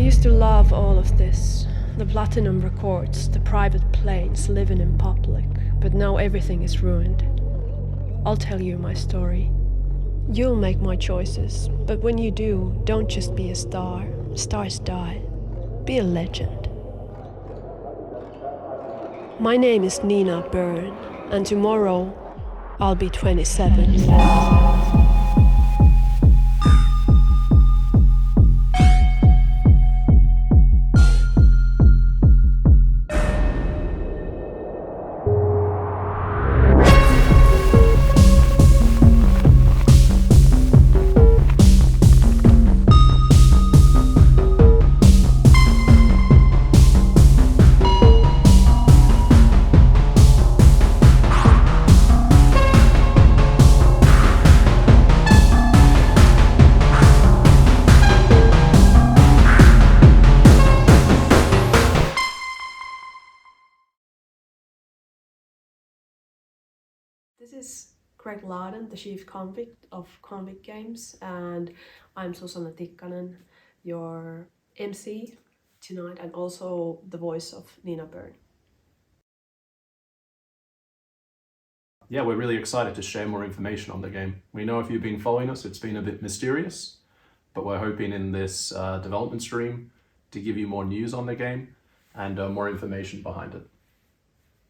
used to love all of this. The platinum records, the private planes, living in public. But now everything is ruined. I'll tell you my story. You'll make my choices, but when you do, don't just be a star. Stars die. Be a legend. My name is 𝕭𝖎𝖃, and tomorrow I'll be 27. This is Gregory Louden, the Chief Convict of Convict Games, and I'm Susanna Tikkanen, your MC tonight, and also the voice of 𝕭𝖎𝖃. Yeah, we're really excited to share more information on the game. We know if you've been following us, it's been a bit mysterious, but we're hoping in this development stream to give you more news on the game and more information behind it.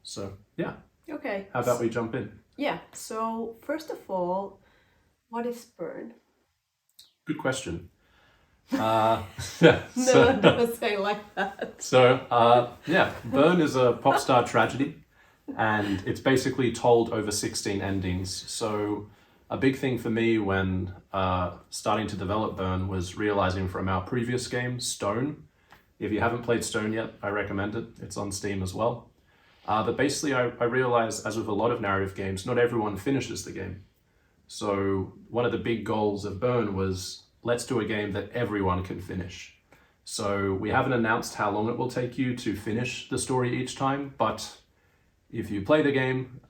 So, yeah. Okay. How about we jump in? Yeah, so first of all, what is burn? Good question. No, don't say like that. So, 𝕭𝖃 is a pop star tragedy, and it's basically told over 16 endings. So a big thing for me when starting to develop 𝕭𝖃 was realizing from our previous game, 𝖬𝖃. If you haven't played 𝖬𝖃 yet, I recommend it. It's on Steam as well. But basically, I realized, as with a lot of narrative games, not everyone finishes the game. So one of the big goals of 𝕭𝖃 was, let's do a game that everyone can finish. So we haven't announced how long it will take you to finish the story each time, but if you play the game,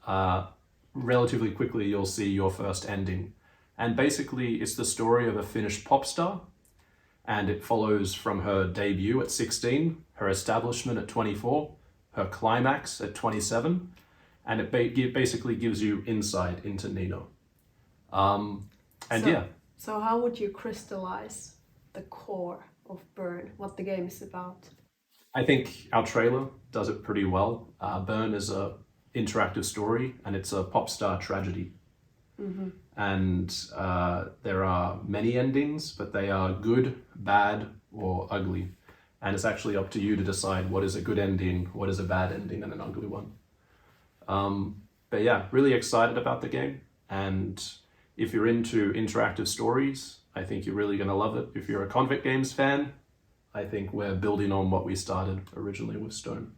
relatively quickly you'll see your first ending. And basically, it's the story of a Finnish pop star, and it follows from her debut at 16, her establishment at 24, her climax at 27, and it basically gives you insight into 𝕭𝖎𝖃. So how would you crystallize the core of 𝕭𝖃, what the game is about? I think our trailer does it pretty well. 𝕭𝖃 is an interactive story, and it's a pop star tragedy. Mm-hmm. And there are many endings, but they are good, bad, or ugly. And it's actually up to you to decide what is a good ending, what is a bad ending, and an ugly one. But yeah, really excited about the game. And if you're into interactive stories, I think you're really going to love it. If you're a Convict Games fan, I think we're building on what we started originally with 𝖬𝖃.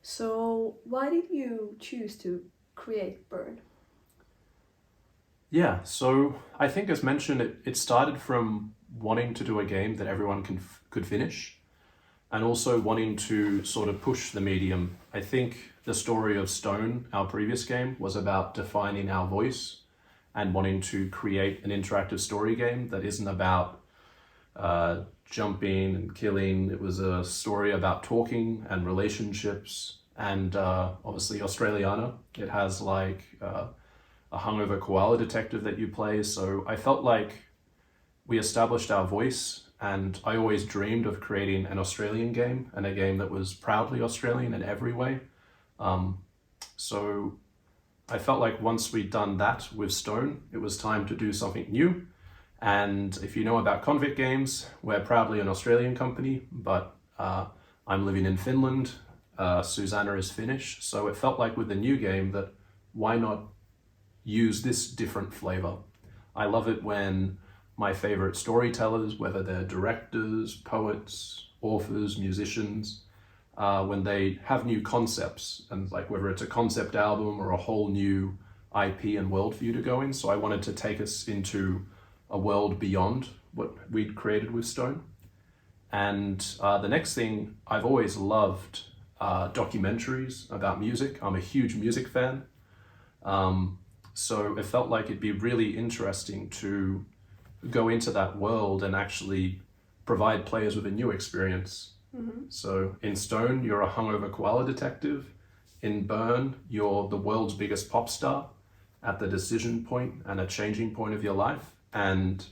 So why did you choose to create 𝕭𝖃? Yeah, so I think, as mentioned, it started from wanting to do a game that everyone could finish, and also wanting to sort of push the medium. I think the story of 𝖬𝖃, our previous game, was about defining our voice and wanting to create an interactive story game that isn't about jumping and killing. It was a story about talking and relationships, and obviously Australiana. It has like a hungover koala detective that you play, so I felt like we established our voice, and I always dreamed of creating an Australian game, and a game that was proudly Australian in every way. So I felt like once we'd done that with 𝖬𝖃, it was time to do something new. And if you know about Convict Games, we're proudly an Australian company, but I'm living in Finland, Susanna is Finnish, so it felt like with the new game that why not use this different flavor. I love it when my favorite storytellers, whether they're directors, poets, authors, musicians, when they have new concepts, and like whether it's a concept album or a whole new IP and world for you to go in. So I wanted to take us into a world beyond what we'd created with 𝖬𝖃. And the next thing, I've always loved documentaries about music. I'm a huge music fan. So it felt like it'd be really interesting to go into that world and actually provide players with a new experience. So in Stone, you're a hungover koala detective. In Burn, you're the world's biggest pop star at the decision point and a changing point of your life. And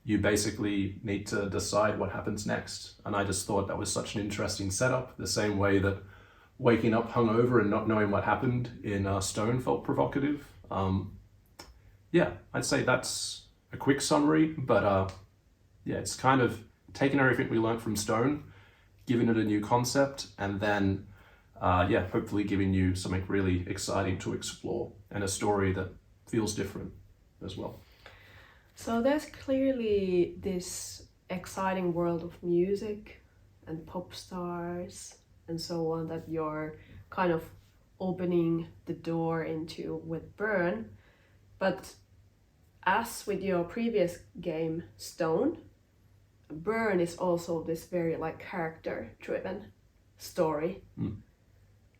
you basically need to decide what happens next. And I just thought that was such an interesting setup, the same way that waking up hungover and not knowing what happened in Stone felt provocative. Yeah, I'd say that's a quick summary, but yeah, it's kind of taking everything we learned from Stone, giving it a new concept, and then yeah, hopefully giving you something really exciting to explore and a story that feels different as well. So there's clearly this exciting world of music and pop stars and so on that you're kind of opening the door into with Burn. But as with your previous game, Stone, Burn is also this very like character-driven story.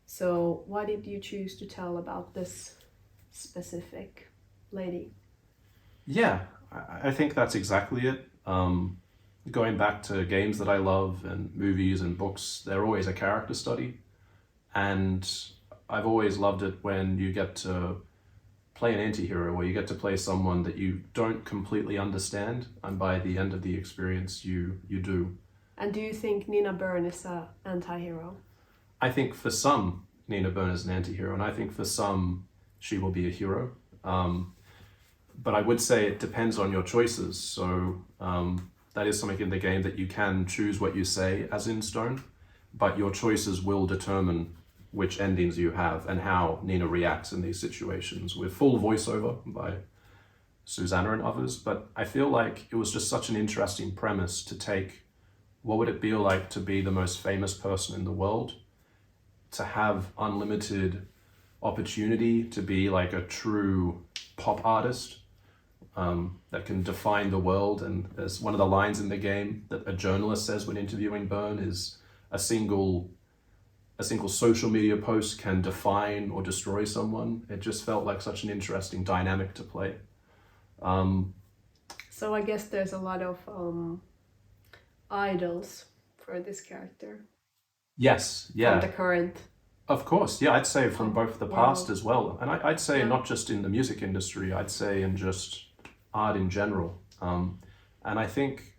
So why did you choose to tell about this specific lady? Yeah, I think that's exactly it. Going back to games that I love and movies and books, they're always a character study. And I've always loved it when you get to play an anti-hero, or you get to play someone that you don't completely understand, and by the end of the experience you do. And do you think Nina Byrne is an anti-hero? I think for some, Nina Byrne is an anti-hero, and I think for some, she will be a hero. But I would say it depends on your choices. So that is something in the game that you can choose what you say, as in Stone, but your choices will determine which endings you have and how Nina reacts in these situations, with full voiceover by Susanna and others. But I feel like it was just such an interesting premise to take. What would it be like to be the most famous person in the world, to have unlimited opportunity to be like a true pop artist that can define the world? And there's one of the lines in the game that a journalist says when interviewing Byrne is a single social media post can define or destroy someone. It just felt like such an interesting dynamic to play. So I guess there's a lot of idols for this character. Yes, yeah. From the current. Of course, yeah, I'd say from both the past world. as well. And I'd say not just in the music industry, I'd say in just art in general. And I think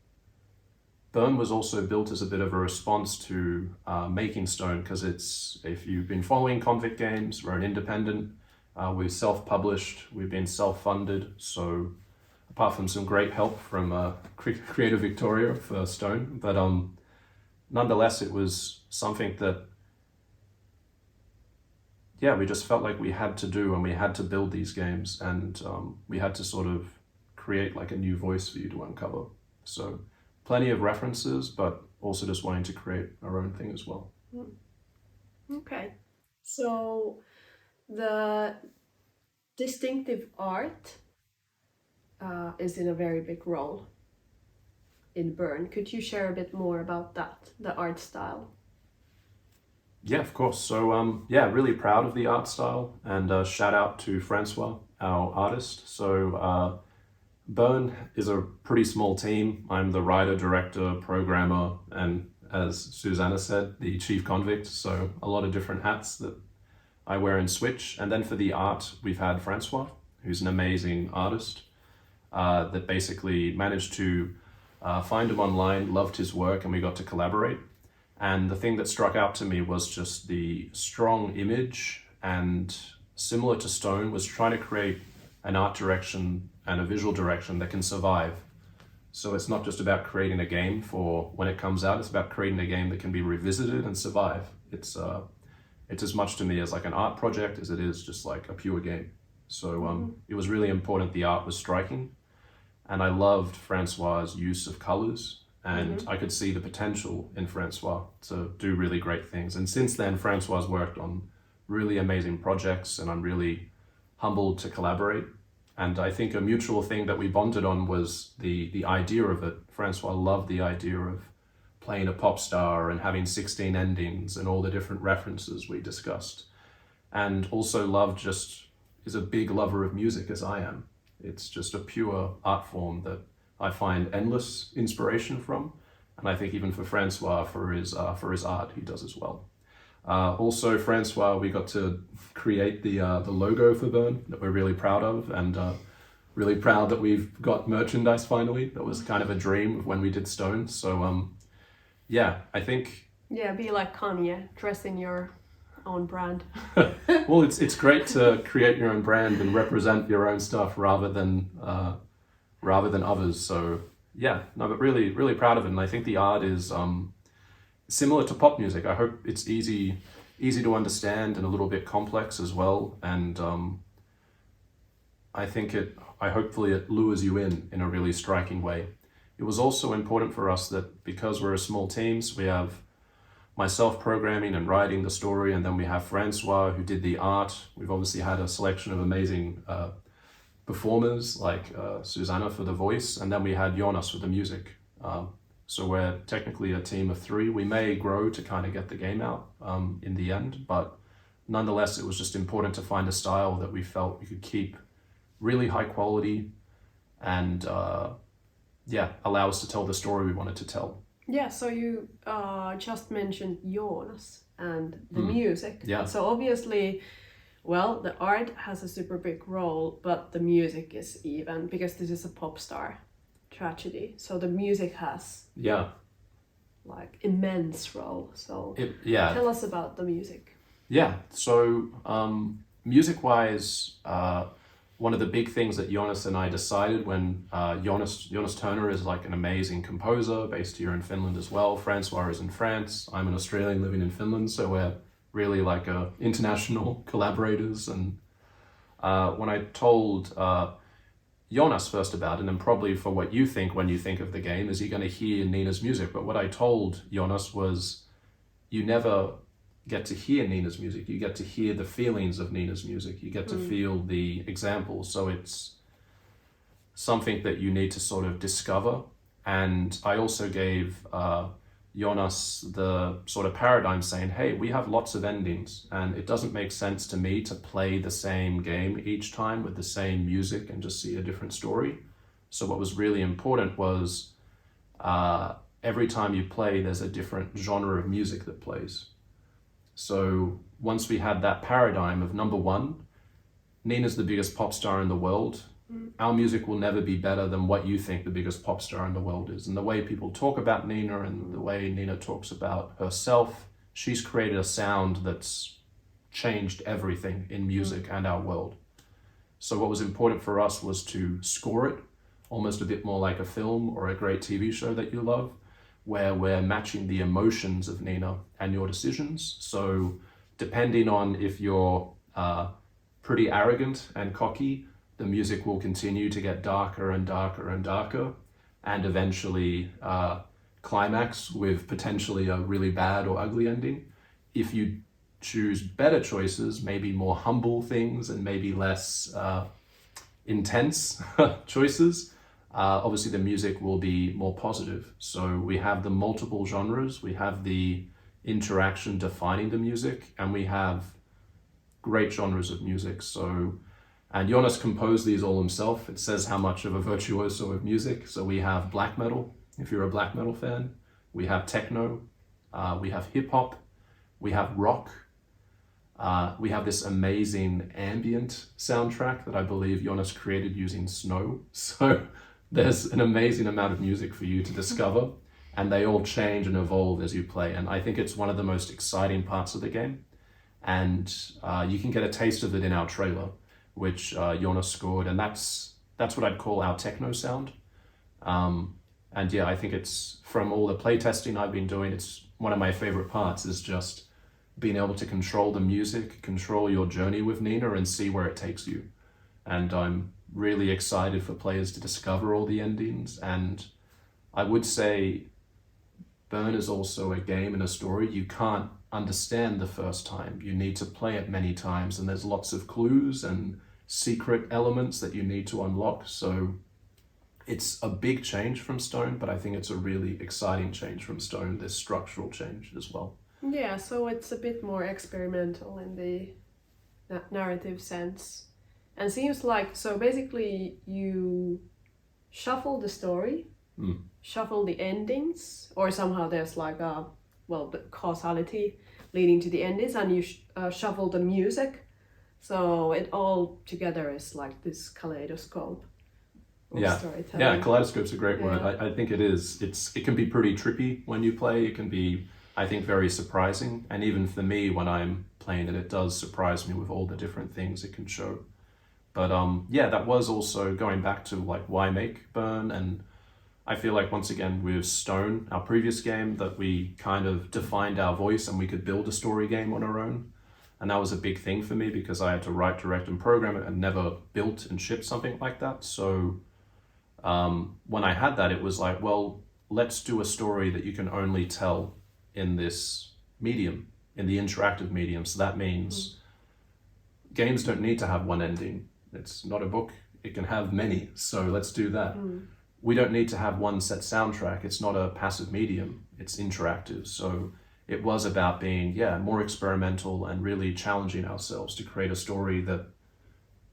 Byrne was also built as a bit of a response to making Stone, because if you've been following Convict Games, we're an independent, we're self-published, we've been self-funded. So apart from some great help from Creative Victoria for Stone, but nonetheless, it was something that, yeah, we just felt like we had to do, and we had to build these games, and we had to sort of create like a new voice for you to uncover. So plenty of references, but also just wanting to create our own thing as well. Okay, so the distinctive art is in a very big role in Byrne. Could you share a bit more about that, the art style? Yeah, of course. So yeah, really proud of the art style, and shout out to Francois, our artist. So Byrne is a pretty small team. I'm the writer, director, programmer, and as Susanna said, the Chief Convict. So a lot of different hats that I wear in Switch. And then for the art, we've had Francois, who's an amazing artist that basically managed to find him online, loved his work, and we got to collaborate. And the thing that struck out to me was just the strong image, and similar to Stone, was trying to create an art direction and a visual direction that can survive. So it's not just about creating a game for when it comes out, it's about creating a game that can be revisited and survive. It's as much to me as like an art project as it is just like a pure game. So it was really important the art was striking, and I loved Francois' use of colors, and I could see the potential in Francois to do really great things. And since then, Francois worked on really amazing projects, and I'm really humbled to collaborate. And I think a mutual thing that we bonded on was the idea of it. Francois loved the idea of playing a pop star and having 16 endings and all the different references we discussed. And also is a big lover of music as I am. It's just a pure art form that I find endless inspiration from. And I think even for Francois, for his art, he does as well. Also, Francois, we got to create the logo for 𝕭𝖀 that we're really proud of, and really proud that we've got merchandise finally. That was kind of a dream of when we did Stone. So yeah, I think... Yeah, be like Kanye, dress in your own brand. Well, it's great to create your own brand and represent your own stuff rather than others. So yeah, no, but really proud of it. And I think the art is similar to pop music. I hope it's easy to understand and a little bit complex as well. And hopefully it lures you in a really striking way. It was also important for us that because we're a small team, so we have myself programming and writing the story, and then we have Francois who did the art. We've obviously had a selection of amazing performers like Susanna for the voice, and then we had Jonas for the music. So we're technically a team of 3. We may grow to kind of get the game out in the end, but nonetheless, it was just important to find a style that we felt we could keep really high quality and allow us to tell the story we wanted to tell. Yeah, so you just mentioned Jonas and the music. Yeah. So obviously, well, the art has a super big role, but the music is even, because this is a pop star tragedy. So the music has like immense role. So tell us about the music. Yeah, so music-wise, one of the big things that Jonas and I decided when Jonas Turner is like an amazing composer based here in Finland as well. Francois is in France. I'm an Australian living in Finland, so we're really like international collaborators. And when I told Jonas first about it, and probably for what you think when you think of the game, is you're going to hear Nina's music. But what I told Jonas was, you never get to hear Nina's music, you get to hear the feelings of Nina's music, you get to feel the examples. So it's something that you need to sort of discover. And I also gave Jonas the sort of paradigm saying, hey, we have lots of endings and it doesn't make sense to me to play the same game each time with the same music and just see a different story. So what was really important was every time you play, there's a different genre of music that plays. So once we had that paradigm of, number one, Nina's the biggest pop star in the world. Our music will never be better than what you think the biggest pop star in the world is. And the way people talk about Nina and the way Nina talks about herself, she's created a sound that's changed everything in music and our world. So what was important for us was to score it almost a bit more like a film or a great TV show that you love, where we're matching the emotions of Nina and your decisions. So depending on if you're pretty arrogant and cocky, the music will continue to get darker and darker and darker, and eventually climax with potentially a really bad or ugly ending. If you choose better choices, maybe more humble things and maybe less intense choices, obviously the music will be more positive. So we have the multiple genres, we have the interaction defining the music, and we have great genres of music. So, and Jonas composed these all himself. It says how much of a virtuoso of music. So we have black metal, if you're a black metal fan. We have techno, we have hip hop, we have rock. We have this amazing ambient soundtrack that I believe Jonas created using snow. So there's an amazing amount of music for you to discover, and they all change and evolve as you play. And I think it's one of the most exciting parts of the game. And you can get a taste of it in our trailer, which Jonas scored, and that's what I'd call our techno sound. And yeah, I think it's, from all the playtesting I've been doing, it's one of my favorite parts, is just being able to control the music, control your journey with Nina, and see where it takes you. And I'm really excited for players to discover all the endings. And I would say 𝕭𝖀 is also a game and a story you can't understand the first time. You need to play it many times, and there's lots of clues and secret elements that you need to unlock. So it's a big change from Stone, but I think it's a really exciting change from Stone, this structural change as well. Yeah, so it's a bit more experimental in the narrative sense. And seems like, so basically you shuffle the story shuffle the endings, or somehow there's like a, well, the causality leading to the endings, and you shuffle the music, so it all together is like this kaleidoscope of storytelling. Yeah, kaleidoscope's a great word. I think it is. It can be pretty trippy when you play. It can be, I think, very surprising, and even for me when I'm playing it, it does surprise me with all the different things it can show. But yeah, that was also going back to like why make Burn, and I feel like once again with Stone, our previous game, that we kind of defined our voice and we could build a story game on our own. And that was a big thing for me because I had to write, direct, and program it and never built and shipped something like that. So when I had that, it was like, well, let's do a story that you can only tell in this medium, in the interactive medium. So that means games don't need to have one ending. It's not a book, it can have many. So let's do that. We don't need to have one set soundtrack. It's not a passive medium, it's interactive. So it was about being, more experimental and really challenging ourselves to create a story that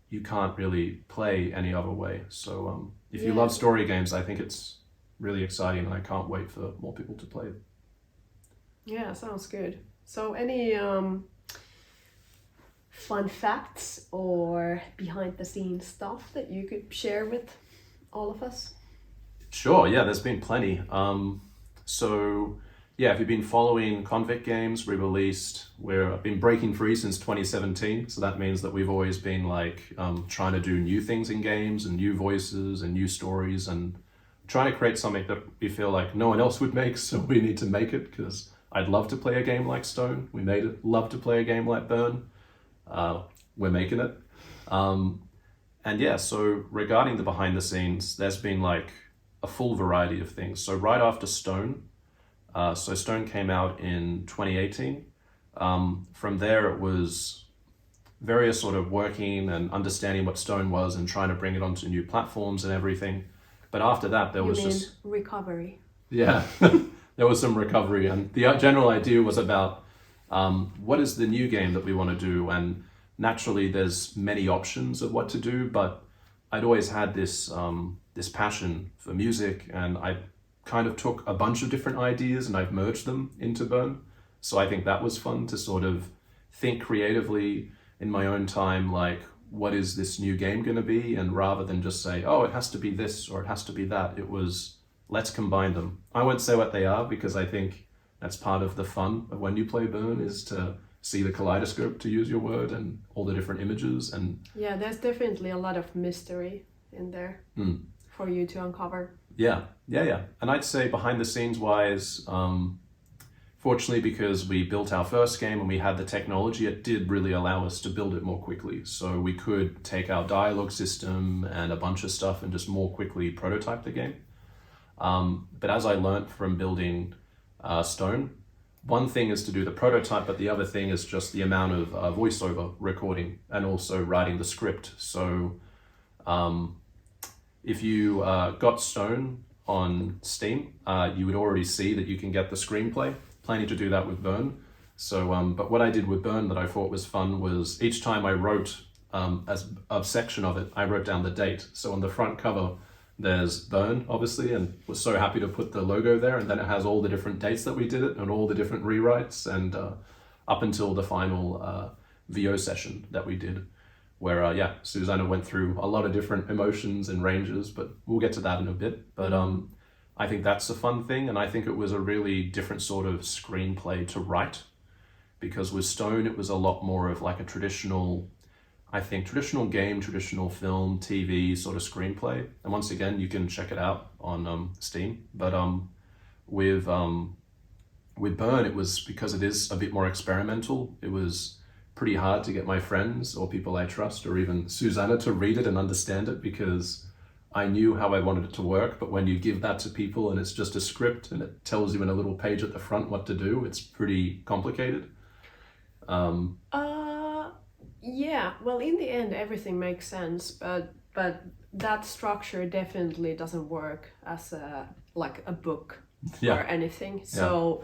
you can't really play any other way. So if you love story games, I think it's really exciting and I can't wait for more people to play it. Yeah, sounds good. So any fun facts or behind the scenes stuff that you could share with all of us? Sure, yeah, there's been plenty. So yeah, if you've been following Convict Games, we've been breaking free since 2017. So that means that we've always been like trying to do new things in games and new voices and new stories and trying to create something that we feel like no one else would make. So we need to make it because I'd love to play a game like Stone. We made it. Love to play a game like Burn. We're making it. And yeah, so regarding the behind the scenes, there's been like a full variety of things. So right after Stone, so Stone came out in 2018. From there, it was various sort of working and understanding what Stone was and trying to bring it onto new platforms and everything. But after that, there was just recovery. Yeah, there was some recovery, and the general idea was about what is the new game that we want to do, and naturally, there's many options of what to do. But I'd always had this this passion for music, and I kind of took a bunch of different ideas and I've merged them into Burn. So I think that was fun to sort of think creatively in my own time, like, what is this new game going to be? And rather than just say, oh, it has to be this or it has to be that, it was, let's combine them. I won't say what they are because I think that's part of the fun of when you play Burn, is to see the kaleidoscope, to use your word, and all the different images. And yeah, there's definitely a lot of mystery in there for you to uncover. Yeah. And I'd say behind the scenes wise, fortunately, because we built our first game and we had the technology, it did really allow us to build it more quickly. So we could take our dialogue system and a bunch of stuff and just more quickly prototype the game. But as I learnt from building Stone, one thing is to do the prototype, but the other thing is just the amount of voiceover recording and also writing the script. So if you got Stone on Steam, you would already see that you can get the screenplay. Planning to do that with Burn. So, but what I did with Burn that I thought was fun was each time I wrote as a section of it, I wrote down the date. So on the front cover, there's Burn, obviously, and was so happy to put the logo there. And then it has all the different dates that we did it and all the different rewrites, and up until the final VO session that we did, where Susanna went through a lot of different emotions and ranges, but we'll get to that in a bit. But I think that's a fun thing, and I think it was a really different sort of screenplay to write, because with Stone it was a lot more of like a traditional game, traditional film, TV sort of screenplay. And once again, you can check it out on Steam. But with Burn, it was, because it is a bit more experimental, it was pretty hard to get my friends or people I trust or even Susanna to read it and understand it, because I knew how I wanted it to work. But when you give that to people and it's just a script and it tells you in a little page at the front what to do, it's pretty complicated. Yeah, well, in the end, everything makes sense, but that structure definitely doesn't work as a book or anything. So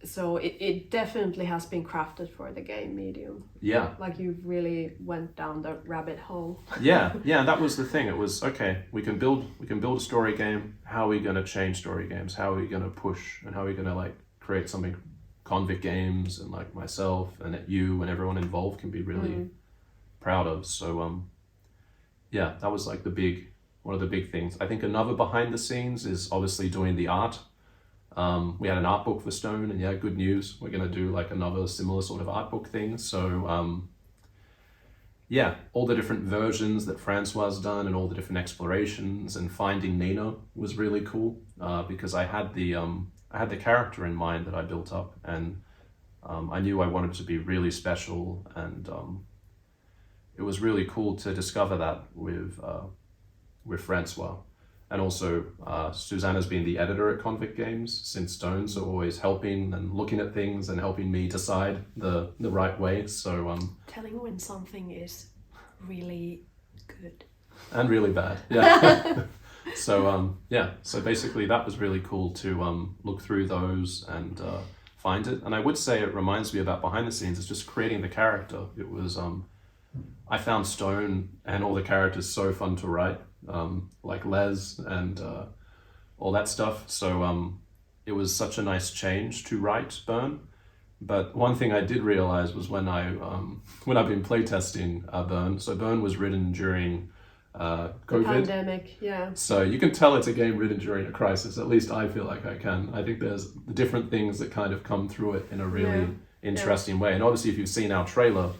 So it definitely has been crafted for the game medium. Yeah. Like you really went down the rabbit hole. Yeah, that was the thing. It was, okay, we can build a story game. How are we going to change story games? How are we going to push, and how are we going to like create something Convict Games and like myself and you and everyone involved can be really proud of. So yeah, that was like one of the big things. I think another behind the scenes is obviously doing the art. We had an art book for Stone, and yeah, good news, we're going to do like another similar sort of art book thing. So yeah, all the different versions that Francois has done and all the different explorations, and finding Nina was really cool because I had the character in mind that I built up, and I knew I wanted to be really special, and it was really cool to discover that with Francois. And also, Susanna's been the editor at Convict Games since Stone, so always helping and looking at things and helping me decide the right way. So telling when something is really good and really bad, yeah. So yeah, so basically that was really cool to look through those and find it. And I would say it reminds me about behind the scenes. It's just creating the character. It was I found Stone and all the characters so fun to write. Like Les and all that stuff. So it was such a nice change to write Burn. But one thing I did realize was when I've been playtesting Burn. So Burn was written during COVID. The pandemic, yeah. So you can tell it's a game written during a crisis. At least I feel like I can. I think there's different things that kind of come through it in a really interesting way. And obviously, if you've seen our trailer,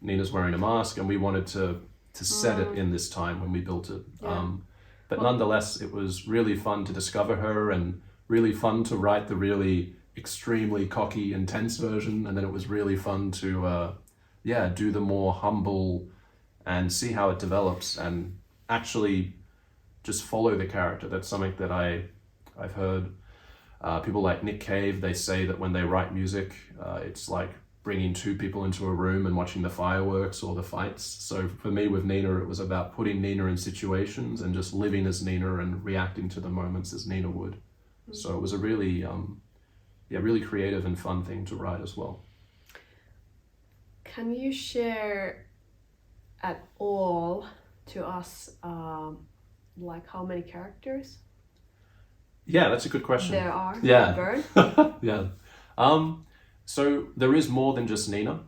Nina's wearing a mask, and we wanted to set it in this time when we built it. Yeah. But nonetheless, it was really fun to discover her, and really fun to write the really extremely cocky, intense version. And then it was really fun to, do the more humble and see how it develops and actually just follow the character. That's something that I've heard people like Nick Cave, they say that when they write music, it's like bringing two people into a room and watching the fireworks or the fights. So for me with Nina, it was about putting Nina in situations and just living as Nina and reacting to the moments as Nina would. So it was a really, really creative and fun thing to write as well. Can you share at all to us, like how many characters? Yeah, that's a good question. There are. Yeah. Burn? Yeah. So there is more than just Nina.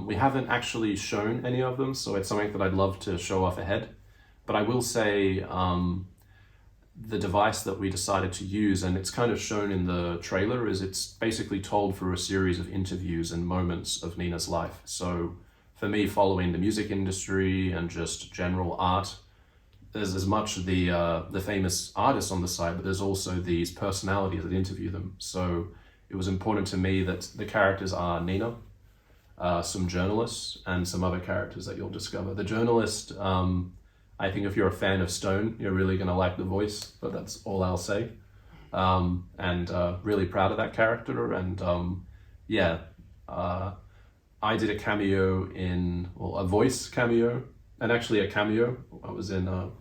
We haven't actually shown any of them, so it's something that I'd love to show off ahead. But I will say the device that we decided to use, and it's kind of shown in the trailer, is it's basically told through a series of interviews and moments of Nina's life. So for me, following the music industry and just general art, there's as much the famous artists on the side, but there's also these personalities that interview them. So it was important to me that the characters are Nina, some journalists, and some other characters that you'll discover. The journalist, I think if you're a fan of Stone, you're really going to like the voice, but that's all I'll say. And really proud of that character. And I did a cameo a voice cameo, and actually a cameo. I was in a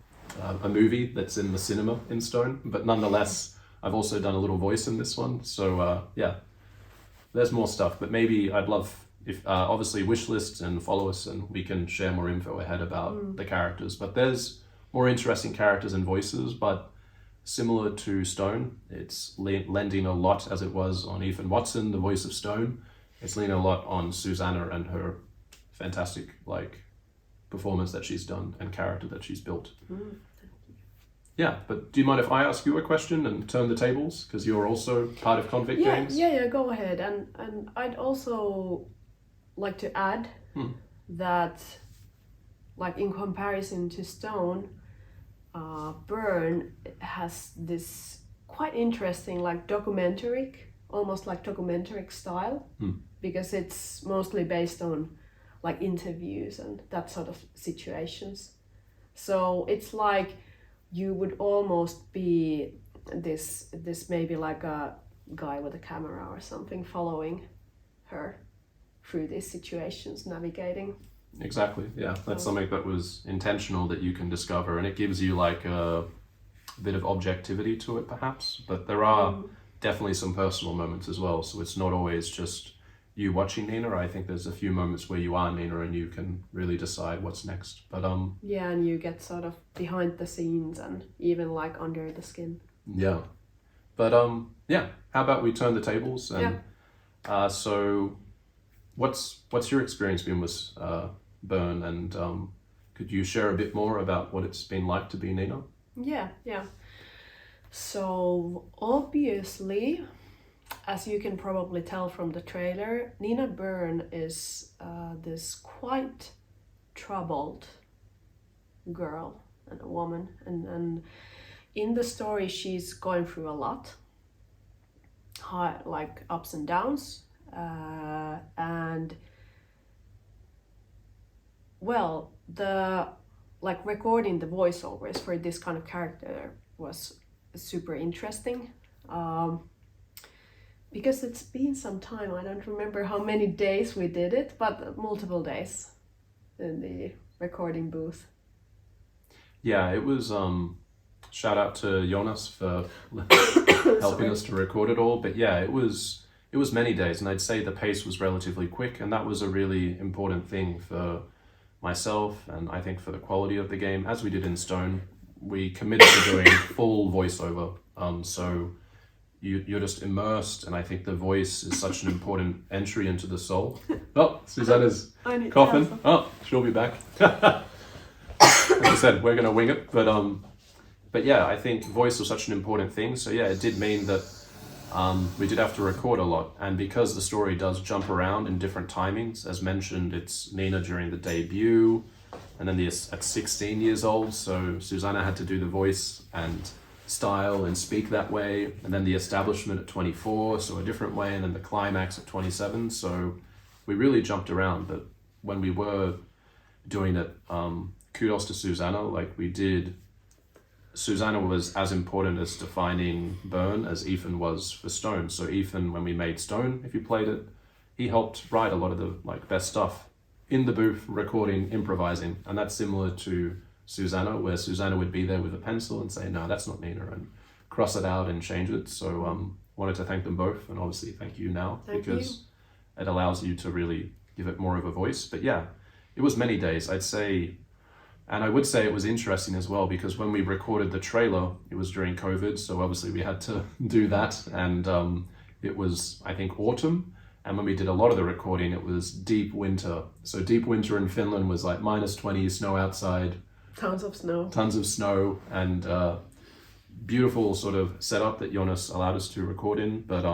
movie that's in the cinema in Stone, but nonetheless, I've also done a little voice in this one. So there's more stuff, but maybe I'd love if obviously wishlist and follow us, and we can share more info ahead about the characters. But there's more interesting characters and voices, but similar to Stone, it's lending a lot, as it was on Ethan Watson, the voice of Stone. It's leaning a lot on Susanna and her fantastic performance that she's done and character that she's built. Yeah, but do you mind if I ask you a question and turn the tables? Because you're also part of Convict Games. Yeah, go ahead. And I'd also like to add that, like in comparison to Stone, Burn has this quite interesting, almost like documentary style, because it's mostly based on like interviews and that sort of situations. So it's like you would almost be this maybe like a guy with a camera or something following her through these situations, navigating. Exactly, yeah. That's something that was intentional that you can discover, and it gives you like a bit of objectivity to it perhaps, but there are definitely some personal moments as well. So it's not always just you watching 𝖭𝖎. I think there's a few moments where you are 𝖭𝖎 and you can really decide what's next. But yeah, and you get sort of behind the scenes and even like under the skin. yeah. But yeah, how about we turn the tables and so what's your experience been with 𝖭𝖎, and could you share a bit more about what it's been like to be 𝖭𝖎? Yeah. So obviously, as you can probably tell from the trailer, 𝖭𝖎 is this quite troubled girl and a woman, and in the story she's going through a lot, like ups and downs, and well, the like recording the voiceovers for this kind of character was super interesting, because it's been some time. I don't remember how many days we did it, but multiple days in the recording booth. Yeah, it was shout out to Jonas for helping us to record it all. But yeah, it was many days, and I'd say the pace was relatively quick, and that was a really important thing for myself, and I think for the quality of the game. As we did in 𝖬𝖎, we committed to doing full voiceover, so you're just immersed, and I think the voice is such an important entry into the soul. Oh, Susanna's coughing. Oh, she'll be back. Like I said, we're gonna wing it, but yeah, I think voice was such an important thing. So yeah, it did mean that we did have to record a lot, and because the story does jump around in different timings, as mentioned, it's 𝖭𝖎 during the debut, and then at 16 years old, so Susanna had to do the voice and style and speak that way, and then the establishment at 24, so a different way, and then the climax at 27, so we really jumped around. But when we were doing it, kudos to Susanna, like we did, Susanna was as important as defining 𝖭𝖎 as 𝖬𝖎n was for 𝖬𝖎. So 𝖬𝖎n, when we made 𝖬𝖎, if you played it, he helped write a lot of the like best stuff in the booth, recording, improvising, and that's similar to Susanna, where Susanna would be there with a pencil and say, no, that's not 𝖭𝖎, and cross it out and change it. So wanted to thank them both, and obviously thank you now, because it allows you to really give it more of a voice. But yeah, it was many days, I'd say. And I would say it was interesting as well, because when we recorded the trailer, it was during COVID, so obviously we had to do that, and it was, I think, autumn, and when we did a lot of the recording, it was deep winter. So deep winter in Finland was like -20, snow outside. Tons of snow, and beautiful sort of setup that Jonas allowed us to record in, but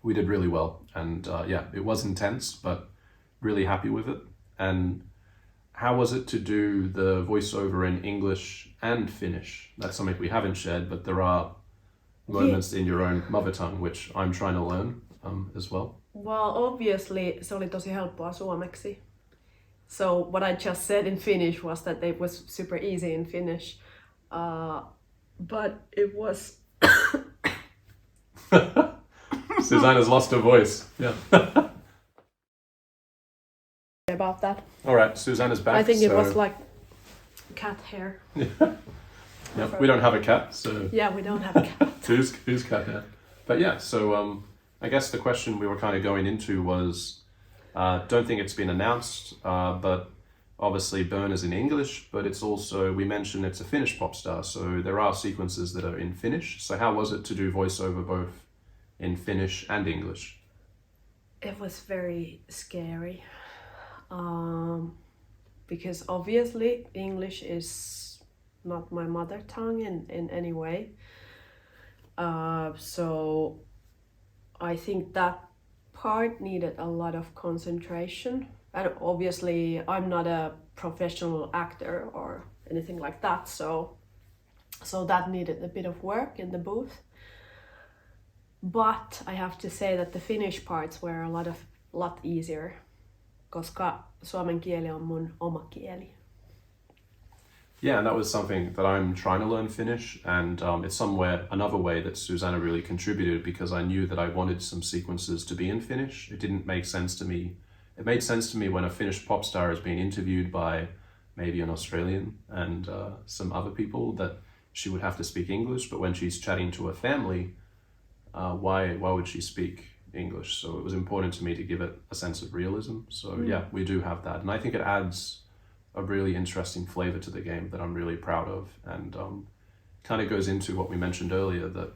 we did really well, and yeah, it was intense, but really happy with it. And how was it to do the voiceover in English and Finnish? That's something we haven't shared, but there are moments in your own mother tongue, which I'm trying to learn as well. Well, obviously se oli tosi helppoa suomeksi. So what I just said in Finnish was that it was super easy in Finnish, but it was Susanna's lost her voice. Yeah. about that. All right, Susanna's back. I think it was like cat hair. Yeah, we don't have a cat, so yeah, we don't have a cat. who's cat hair? But yeah, so I guess the question we were kind of going into was, don't think it's been announced, but obviously 𝖭𝖎 is in English, but it's also, we mentioned it's a Finnish pop star, so there are sequences that are in Finnish. So how was it to do voiceover both in Finnish and English? It was very scary, because obviously English is not my mother tongue in any way. So I think that part needed a lot of concentration. And obviously I'm not a professional actor or anything like that, so that needed a bit of work in the booth. But I have to say that the Finnish parts were a lot easier, koska suomen kieli on mun oma kieli. Yeah, and that was something that I'm trying to learn Finnish, and it's another way that Susanna really contributed, because I knew that I wanted some sequences to be in Finnish. It didn't make sense to me. It made sense to me when a Finnish pop star is being interviewed by maybe an Australian and some other people that she would have to speak English, but when she's chatting to a family, why would she speak English? So it was important to me to give it a sense of realism. So yeah, we do have that. And I think it adds a really interesting flavor to the game that I'm really proud of, and kind of goes into what we mentioned earlier, that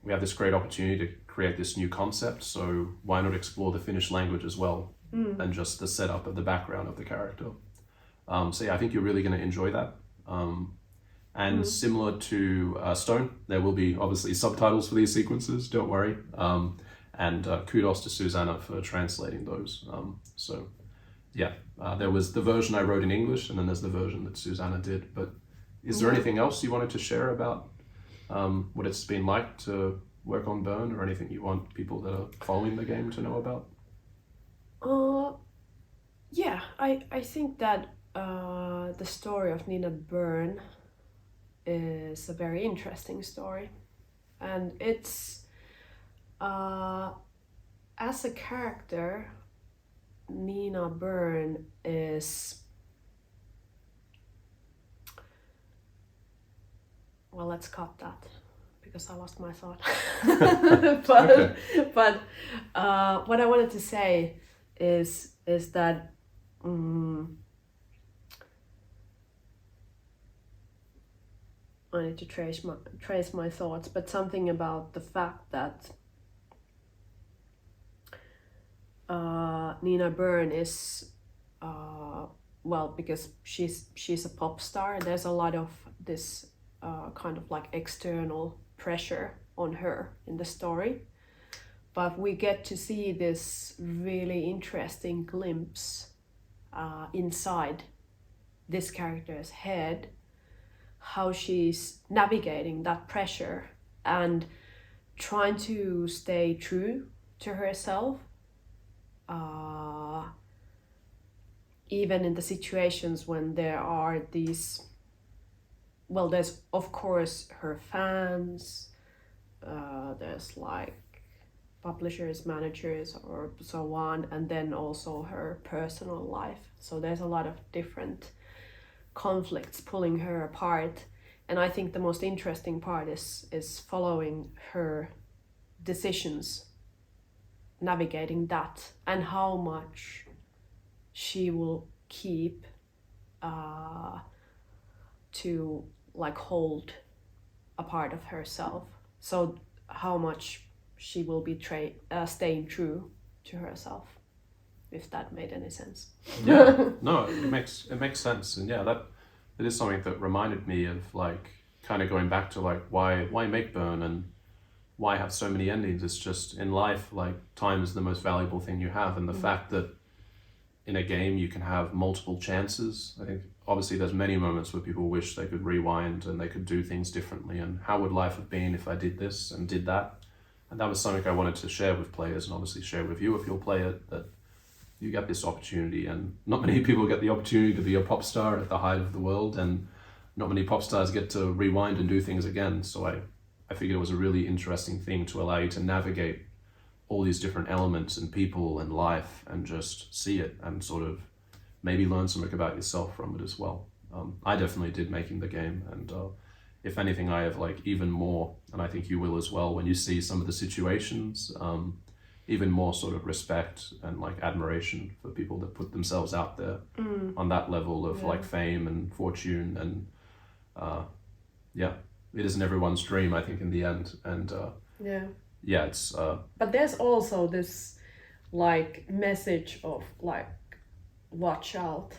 we have this great opportunity to create this new concept, so why not explore the Finnish language as well, and just the setup of the background of the character. So yeah, I think you're really going to enjoy that. And similar to Stone, there will be obviously subtitles for these sequences, don't worry. And kudos to Susanna for translating those. So yeah, there was the version I wrote in English, and then there's the version that Susanna did. But is there anything else you wanted to share about what it's been like to work on Burn, or anything you want people that are following the game to know about? Yeah, I think that the story of 𝕭𝖎𝖃 is a very interesting story, and it's as a character, 𝕭𝖎𝖃 is, well, let's cut that because I lost my thought. But what I wanted to say is that I need to trace my thoughts, but something about the fact that 𝕭𝖎𝖃 is well, because she's a pop star. There's a lot of this kind of like external pressure on her in the story, but we get to see this really interesting glimpse inside this character's head, how she's navigating that pressure and trying to stay true to herself, even in the situations when there are these, well, there's of course her fans, there's like publishers, managers, or so on, and then also her personal life. So there's a lot of different conflicts pulling her apart, and I think the most interesting part is following her decisions, navigating that, and how much she will keep to like hold a part of herself. So how much she will be staying true to herself, if that made any sense. Yeah, no, it makes sense. And yeah, that is something that reminded me of like kind of going back to like why make Burn and why have so many endings. It's just in life, like time is the most valuable thing you have, and the fact that in a game you can have multiple chances. I think obviously there's many moments where people wish they could rewind and they could do things differently, and how would life have been if I did this and did that. And that was something I wanted to share with players, and obviously share with you if you'll play it, that you get this opportunity, and not many people get the opportunity to be a pop star at the height of the world, and not many pop stars get to rewind and do things again. So I figured it was a really interesting thing to allow you to navigate all these different elements and people and life, and just see it and sort of maybe learn something about yourself from it as well. I definitely did making the game, and if anything, I have like even more, and I think you will as well, when you see some of the situations, even more sort of respect and like admiration for people that put themselves out there on that level of like fame and fortune, and yeah, it isn't everyone's dream, I think, in the end. And yeah, it's but there's also this like message of like, watch out,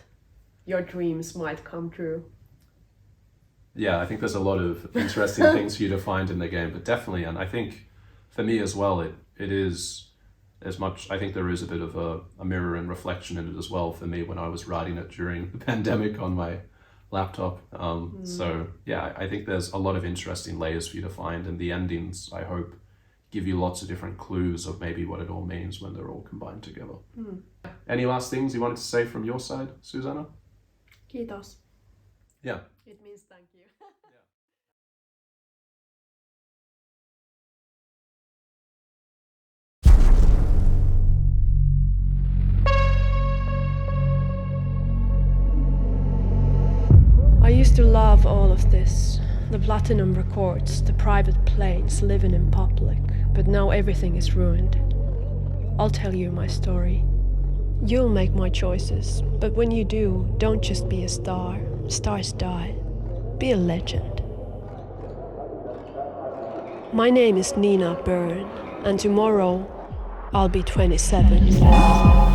your dreams might come true. Yeah, I think there's a lot of interesting things for you to find in the game, but definitely, and I think for me as well, it is as much, I think there is a bit of a mirror and reflection in it as well for me when I was writing it during the pandemic on my laptop. So yeah, I think there's a lot of interesting layers for you to find, and the endings, I hope, give you lots of different clues of maybe what it all means when they're all combined together. Any last things you wanted to say from your side, Susanna? Kiitos. Yeah. It means thank you. I used to love all of this, the platinum records, the private planes, living in public. but now everything is ruined. I'll tell you my story. You'll make my choices, but when you do, don't just be a star. Stars die. Be a legend. My name is Nina Byrne, and tomorrow I'll be 27.